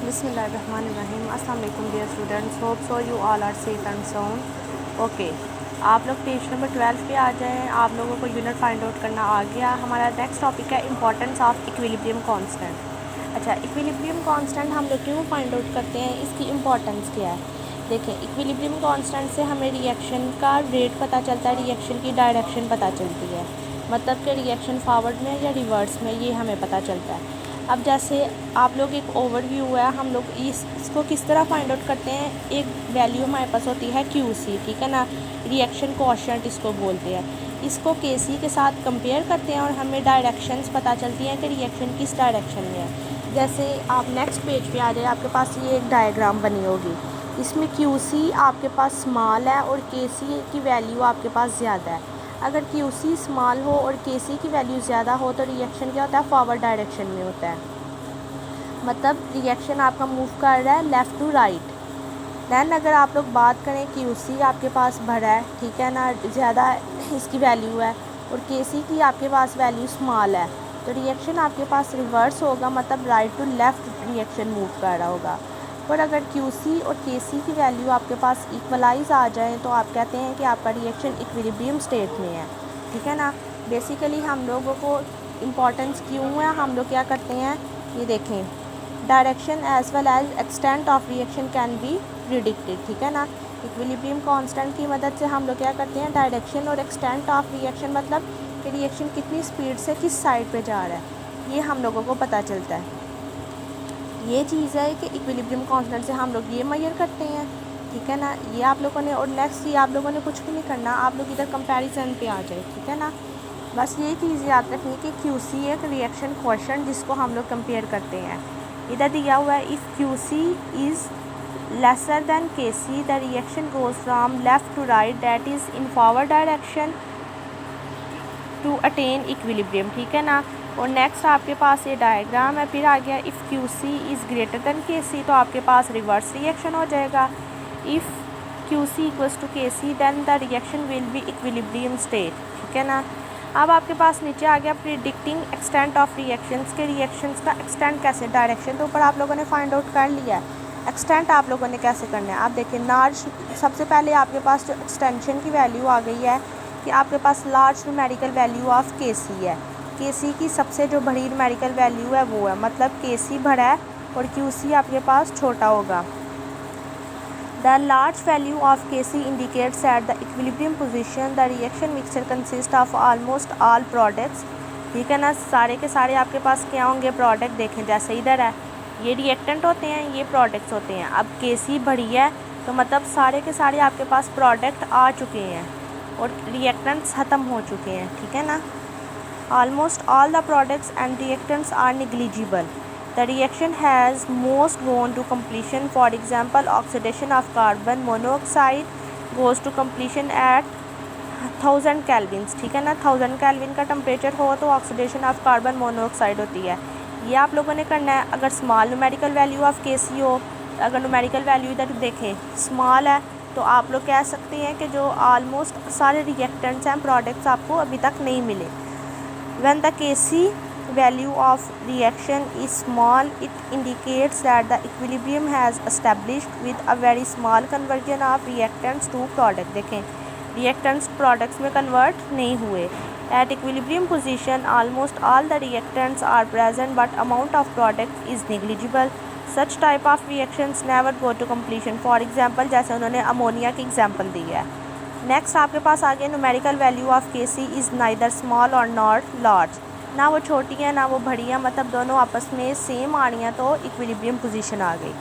बिस्मिल्लाहिर्रहमानिर्रहीम। अस्सलाम वालेकुम dear students, hope so you all are safe and sound. Okay, आप लोग पेज नंबर 12 पे आ जाएं। आप लोगों को यूनिट फाइंड आउट करना आ गया। हमारा नेक्स्ट टॉपिक है इंपॉर्टेंस ऑफ इक्विलिब्रियम कांस्टेंट। अच्छा, इक्विलिब्रियम कांस्टेंट हम लोग क्यों फाइंड आउट करते हैं, इसकी इंपॉर्टेंस क्या है? देखें, इक्विलिब्रियम कांस्टेंट से हमें रिएक्शन का रेट पता चलता है, रिएक्शन की डायरेक्शन पता चलती है, मतलब कि रिएक्शन फॉरवर्ड में या रिवर्स में, ये हमें पता चलता है। अब जैसे आप लोग एक ओवरव्यू है, हम लोग इसको किस तरह फाइंड आउट करते हैं। एक वैल्यू हमारे पास होती है QC, ठीक है ना, रिएक्शन कोएफिशिएंट इसको बोलते हैं। इसको KC के साथ कंपेयर करते हैं और हमें डायरेक्शंस पता चलती हैं कि रिएक्शन किस डायरेक्शन में है। जैसे आप नेक्स्ट पेज पे आ जाए, आपके पास ये एक डायग्राम बनी होगी। इसमें QC आपके पास स्मॉल है और KC की वैल्यू आपके पास ज़्यादा है। अगर QC स्मॉल हो और KC की वैल्यू ज़्यादा हो तो रिएक्शन क्या होता है, फॉरवर्ड डायरेक्शन में होता है, मतलब रिएक्शन आपका मूव कर रहा है लेफ़्ट टू राइट। दैन अगर आप लोग बात करें, QC आपके पास भरा है, ठीक है ना, ज़्यादा इसकी वैल्यू है, और KC की आपके पास वैल्यू स्मॉल है, तो रिएक्शन आपके पास रिवर्स होगा, मतलब right to left reaction move कर रहा होगा। पर अगर QC और KC की वैल्यू आपके पास इक्वलाइज आ जाए तो आप कहते हैं कि आपका रिएक्शन इक्विलिब्रियम स्टेट में है, ठीक है ना। बेसिकली हम लोगों को इम्पोर्टेंस क्यों है, हम लोग क्या करते हैं, ये देखें, direction as well as extent of reaction can be predicted, ठीक है ना। इक्विलिब्रियम कांस्टेंट की मदद से हम लोग क्या करते हैं, डायरेक्शन और एक्सटेंट ऑफ रिएक्शन, मतलब कि रिएक्शन कितनी स्पीड से किस साइड पे जा रहा है, ये हम लोगों को पता चलता है। ये चीज़ है कि इक्विलिब्रियम कांस्टेंट से हम लोग ये मेजर करते हैं, ठीक है ना। ये आप लोगों ने, और नेक्स्ट ये आप लोगों ने कुछ भी नहीं करना, आप लोग इधर कंपैरिजन पे आ जाए, ठीक है ना। बस ये चीज़ याद रखनी कि QC एक रिएक्शन कोएफिशिएंट जिसको हम लोग कंपेयर करते हैं। इधर दिया हुआ है, if QC is lesser than KC the reaction goes from left to right, that is in forward direction to attain equilibrium, ठीक है ना। और नेक्स्ट आपके पास ये डायग्राम है, फिर आ गया if QC is greater than KC, तो आपके पास रिवर्स रिएक्शन हो जाएगा। If QC equals to KC than the reaction will be equilibrium state, ठीक है ना। अब आपके पास नीचे आ गया प्रिडिक्टिंग एक्सटेंट ऑफ रिएक्शंस के, रिएक्शंस का एक्सटेंट कैसे, डायरेक्शन तो ऊपर आप लोगों ने फाइंड आउट कर लिया है, एक्सटेंट आप लोगों ने कैसे करना है। आप देखिए, लार्ज, सबसे पहले आपके पास जो एक्सटेंशन की वैल्यू आ गई है कि आपके पास large numerical value of KC है। KC की सबसे जो बड़ी न्यूमेरिकल वैल्यू है वो है, मतलब KC बड़ा है और QC आपके पास छोटा होगा। The large value of KC indicates at the equilibrium position the reaction mixture consists of almost all products, ठीक है ना। सारे के सारे आपके पास क्या होंगे, प्रोडक्ट। देखें, जैसे इधर है, ये रिएक्टेंट होते हैं, ये प्रोडक्ट्स होते हैं। अब KC बड़ी है तो मतलब सारे के सारे आपके पास प्रोडक्ट आ चुके हैं और रिएक्टेंट्स ख़त्म हो चुके हैं, ठीक है ना। Almost all the products and reactants are negligible. The reaction has most gone to completion. For example, oxidation of carbon monoxide goes to completion at 1000 kelvins, ठीक है ना। 1000 केल्विन का टेम्परेचर हो तो ऑक्सीडेशन ऑफ कार्बन मोनोऑक्साइड होती है। ये आप लोगों ने करना है। अगर small numerical value of KC हो, अगर न्यूमेरिकल वैल्यू इधर देखें स्मॉल है, तो आप लोग कह सकते हैं कि जो ऑलमोस्ट सारे रिएक्टेंट्स हैं, प्रोडक्ट्स आपको अभी तक नहीं मिले। When the KC value of reaction is small, it indicates that the equilibrium has established with a very small conversion of reactants to product. देखें, reactants products में convert नहीं हुए। At equilibrium position, almost all the reactants are present, but amount of product is negligible. Such type of reactions never go to completion. For example, जैसे उन्होंने ammonia की example दी है। Next आपके पास आगे numerical value of KC is neither small और not large, ना वो छोटी है ना वो बड़ी है, मतलब दोनों आपस में सेम आ रही हैं, तो इक्विलिब्रियम पोजीशन आ गई।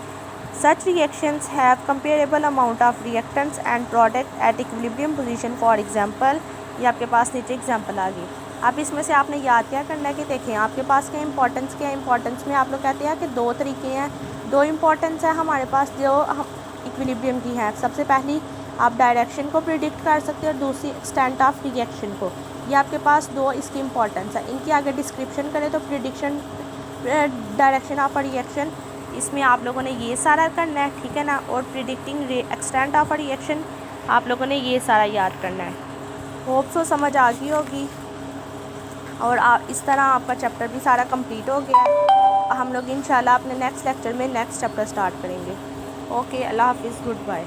Such reactions have comparable amount of reactants and product at equilibrium position. For example, ये आपके पास नीचे एग्जांपल आ गई। अब इसमें से आपने याद क्या करना है कि देखें आपके पास क्या इंपॉर्टेंस, क्या इंपॉर्टेंस में आप लोग कहते हैं कि दो तरीके हैं, दो इंपॉर्टेंस है हमारे पास जो इक्विलिब्रियम की है। सबसे पहली आप डायरेक्शन को प्रिडिक्ट कर सकते हो और दूसरी एक्सटेंट ऑफ रिएक्शन को। ये आपके पास दो इसकी इंपॉर्टेंस है। इनकी अगर डिस्क्रिप्शन करें तो प्रिडिक्शन, डायरेक्शन ऑफ रिएक्शन, इसमें आप लोगों ने ये सारा करना है, ठीक है ना। और प्रिडिक्टिंग एक्सटेंट ऑफ रिएक्शन आप लोगों ने ये सारा याद करना है। होप सो समझ आ गई होगी और इस तरह आपका चैप्टर भी सारा कंप्लीट हो गया है। हम लोग इंशाल्लाह अपने नेक्स्ट लेक्चर में नेक्स्ट चैप्टर स्टार्ट करेंगे। ओके, अल्लाह हाफिज़, गुड बाय।